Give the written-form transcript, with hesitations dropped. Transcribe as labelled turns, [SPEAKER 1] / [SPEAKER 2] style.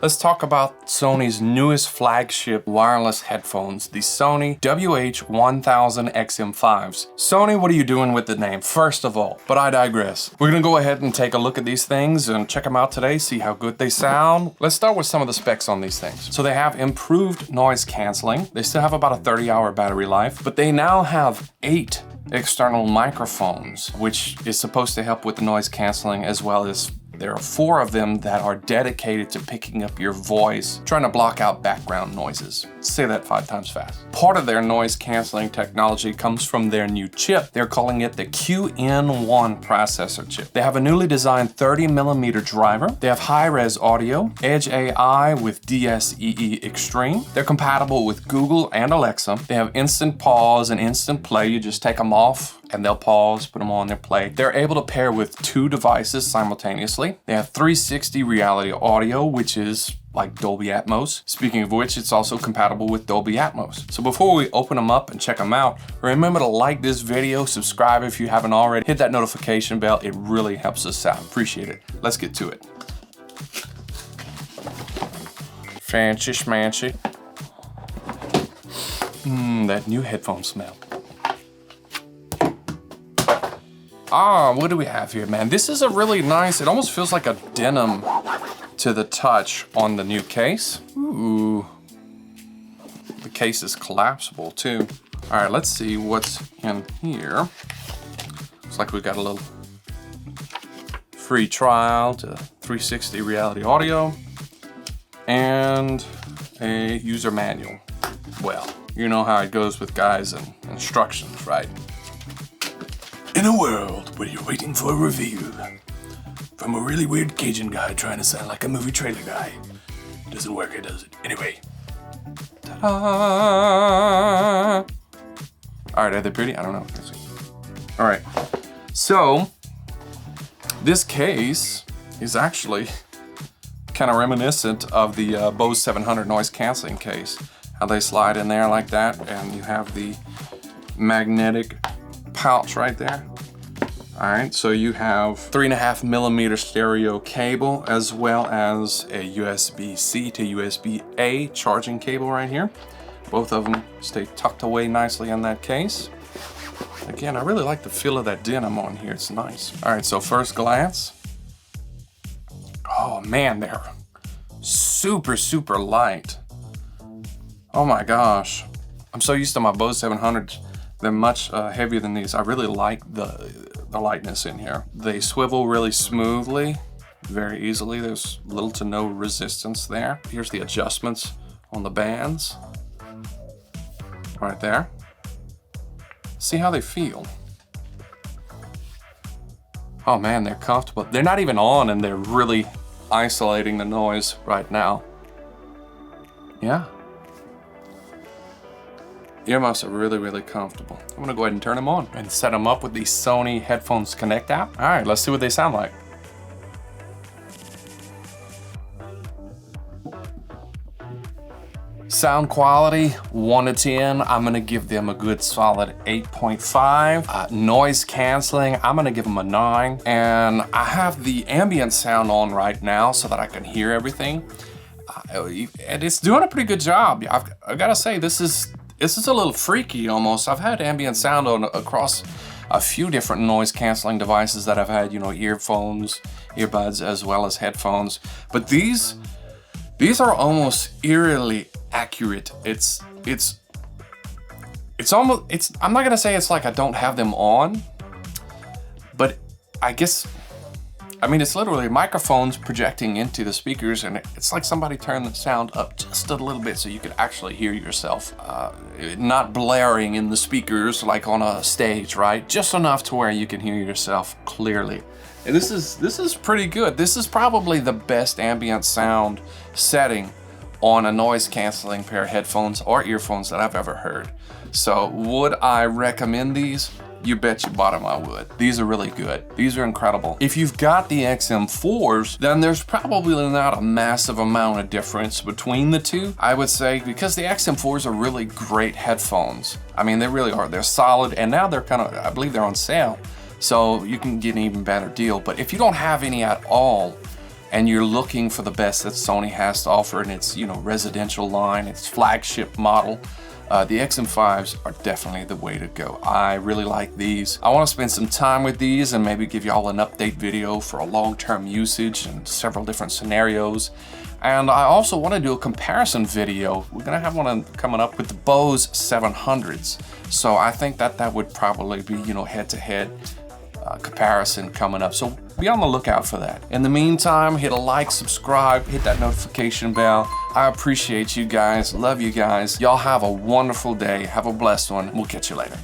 [SPEAKER 1] let's talk about Sony's newest flagship wireless headphones, the Sony WH-1000XM5s. Sony, what are you doing with the name, first of all? But I digress. We're gonna go ahead and take a look at these things and check them out today, see how good they sound. Let's start with some of the specs on these things. So they have improved noise canceling. They still have about a 30-hour battery life, but they now have 8 external microphones, which is supposed to help with the noise canceling, as well as there are 4 of them that are dedicated to picking up your voice, trying to block out background noises. Say that 5 times fast. Part of their noise canceling technology comes from their new chip. They're calling it the QN1 processor chip. They have a newly designed 30mm driver. They have high-res audio, Edge AI with DSEE Extreme. They're compatible with Google and Alexa. They have instant pause and instant play. You just take them off and they'll pause, put them on their play. They're able to pair with 2 devices simultaneously. They have 360 reality audio, which is like Dolby Atmos. Speaking of which, it's also compatible with Dolby Atmos. So before we open them up and check them out, remember to like this video, subscribe if you haven't already, hit that notification bell. It really helps us out. Appreciate it. Let's get to it. Fancy schmancy. That new headphone smell. What do we have here, man? This is a really nice, it almost feels like a denim to the touch on the new case. Ooh. The case is collapsible too. All right, let's see what's in here. Looks like we've got a little free trial to 360 reality audio and a user manual. Well, you know how it goes with guides and instructions, right? In a world where you're waiting for a review from a really weird Cajun guy trying to sound like a movie trailer guy. It doesn't work, it does it? Anyway. Ta-da! Alright, are they pretty? I don't know. Alright, so this case is actually kind of reminiscent of the Bose 700 noise canceling case. How they slide in there like that, and you have the magnetic pouch right there. All right, so you have 3.5mm stereo cable, as well as a USB-C to USB-A charging cable right here. Both of them stay tucked away nicely in that case. Again, I really like the feel of that denim on here. It's nice. All right, so first glance. Oh man, they're super, super light. Oh my gosh. I'm so used to my Bose 700s. They're much heavier than these. I really like the lightness in here. They swivel really smoothly, very easily. There's little to no resistance there. Here's the adjustments on the bands. Right there. See how they feel. Oh man, they're comfortable. They're not even on and they're really isolating the noise right now. Yeah. Earmuffs are really, really comfortable. I'm gonna go ahead and turn them on and set them up with the Sony Headphones Connect app. All right, let's see what they sound like. Sound quality, 1 to 10. I'm gonna give them a good solid 8.5. Noise canceling, I'm gonna give them a 9. And I have the ambient sound on right now so that I can hear everything. And it's doing a pretty good job. I've gotta say, this is a little freaky almost. I've had ambient sound on across a few different noise canceling devices that I've had, you know, earphones, earbuds, as well as headphones. But these are almost eerily accurate. It's almost, I'm not gonna say it's like I don't have them on, but I mean, it's literally microphones projecting into the speakers, and it's like somebody turned the sound up just a little bit so you could actually hear yourself. Not blaring in the speakers like on a stage, right? Just enough to where you can hear yourself clearly. And this is pretty good. This is probably the best ambient sound setting on a noise canceling pair of headphones or earphones that I've ever heard. So would I recommend these? You bet your bottom I would. These are really good. These are incredible. If you've got the XM4s, then there's probably not a massive amount of difference between the two, I would say, because the XM4s are really great headphones. I mean, they really are. They're solid, and now they're I believe they're on sale, so you can get an even better deal. But if you don't have any at all, and you're looking for the best that Sony has to offer in its, residential line, its flagship model, the XM5s are definitely the way to go. I really like these. I want to spend some time with these and maybe give y'all an update video for a long-term usage and several different scenarios. And I also want to do a comparison video. We're going to have one coming up with the Bose 700s. So I think that would probably be, head-to-head comparison coming up. So be on the lookout for that. In the meantime, hit a like, subscribe, hit that notification bell. I appreciate you guys. Love you guys. Y'all have a wonderful day. Have a blessed one. We'll catch you later.